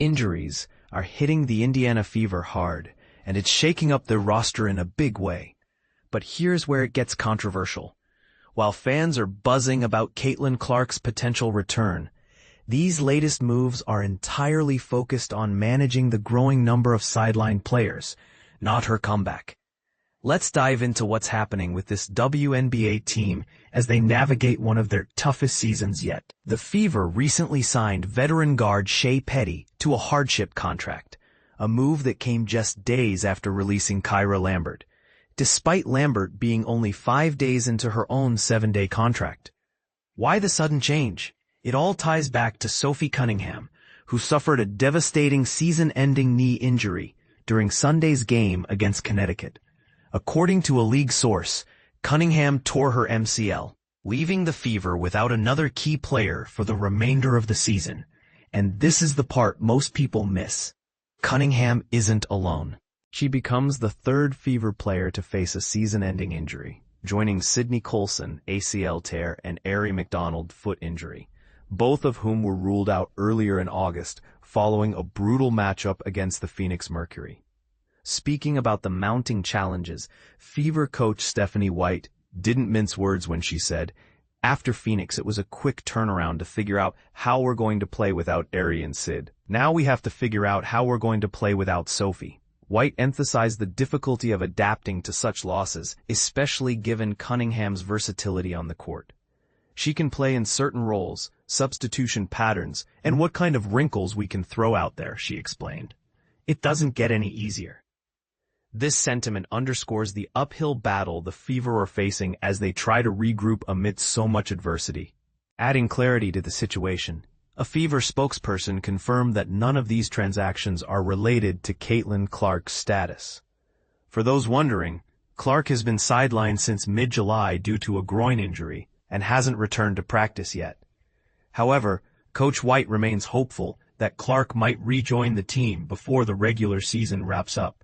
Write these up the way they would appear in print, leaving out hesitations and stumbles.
Injuries are hitting the Indiana Fever hard, and it's shaking up their roster in a big way. But here's where it gets controversial. While fans are buzzing about Caitlin Clark's potential return, these latest moves are entirely focused on managing the growing number of sideline players, not her comeback. Let's dive into what's happening with this WNBA team as they navigate one of their toughest seasons yet. The Fever recently signed veteran guard Shey Peddy to a hardship contract, a move that came just days after releasing Kyra Lambert, despite Lambert being only 5 days into her own 7-day contract. Why the sudden change? It all ties back to Sophie Cunningham, who suffered a devastating season-ending knee injury during Sunday's game against Connecticut. According to a league source, Cunningham tore her MCL, leaving the Fever without another key player for the remainder of the season. And this is the part most people miss. Cunningham isn't alone. She becomes the third Fever player to face a season-ending injury, joining Sydney Colson, ACL tear, and Aari McDonald, foot injury, both of whom were ruled out earlier in August following a brutal matchup against the Phoenix Mercury. Speaking about the mounting challenges, Fever coach Stephanie White didn't mince words when she said, "After Phoenix, it was a quick turnaround to figure out how we're going to play without Aari and Sid. Now we have to figure out how we're going to play without Sophie." White emphasized the difficulty of adapting to such losses, especially given Cunningham's versatility on the court. She can play in certain roles, substitution patterns, and what kind of wrinkles we can throw out there, she explained. It doesn't get any easier. This sentiment underscores the uphill battle the Fever are facing as they try to regroup amidst so much adversity. Adding clarity to the situation, a Fever spokesperson confirmed that none of these transactions are related to Caitlin Clark's status. For those wondering, Clark has been sidelined since mid-July due to a groin injury and hasn't returned to practice yet. However, Coach White remains hopeful that Clark might rejoin the team before the regular season wraps up.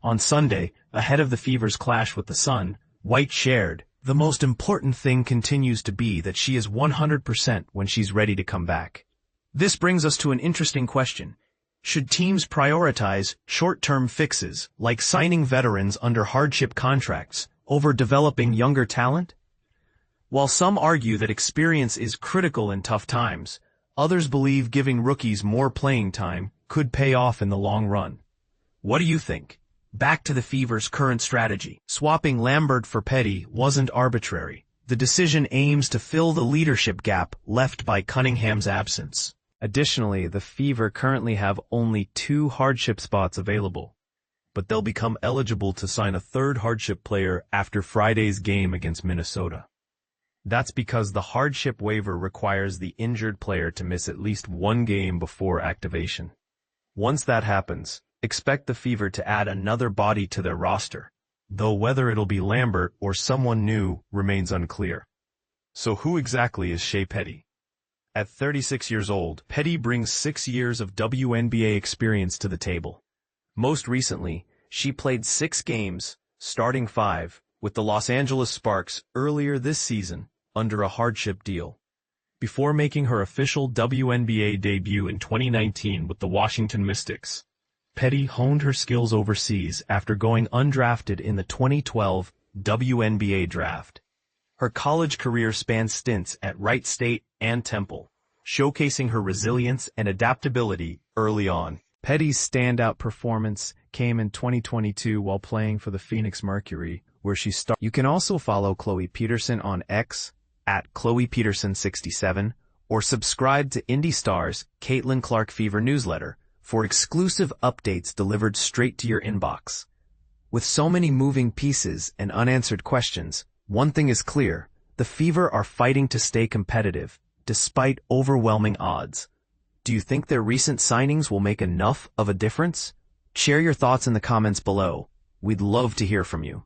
On Sunday, ahead of the Fever's clash with the Sun, White shared, "The most important thing continues to be that she is 100% when she's ready to come back." This brings us to an interesting question. Should teams prioritize short-term fixes, like signing veterans under hardship contracts, over developing younger talent? While some argue that experience is critical in tough times, others believe giving rookies more playing time could pay off in the long run. What do you think? Back to the Fever's current strategy. Swapping Lambert for Peddy wasn't arbitrary. The decision aims to fill the leadership gap left by Cunningham's absence. Additionally, the Fever currently have only 2 hardship spots available, but they'll become eligible to sign a third hardship player after Friday's game against Minnesota. That's because the hardship waiver requires the injured player to miss at least 1 game before activation. Once that happens, expect the Fever to add another body to their roster, though whether it'll be Lambert or someone new remains unclear. So who exactly is Shey Peddy? At 36 years old, Peddy brings 6 years of WNBA experience to the table. Most recently, she played 6 games, starting 5, with the Los Angeles Sparks earlier this season under a hardship deal, before making her official WNBA debut in 2019 with the Washington Mystics. Peddy honed her skills overseas after going undrafted in the 2012 WNBA draft. Her college career spanned stints at Wright State and Temple, showcasing her resilience and adaptability early on. Peddy's standout performance came in 2022 while playing for the Phoenix Mercury, where she started. You can also follow Chloe Peterson on X at ChloePeterson67 or subscribe to Indy Star's Caitlin Clark Fever newsletter for exclusive updates delivered straight to your inbox. With so many moving pieces and unanswered questions, one thing is clear: the Fever are fighting to stay competitive, despite overwhelming odds. Do you think their recent signings will make enough of a difference? Share your thoughts in the comments below. We'd love to hear from you.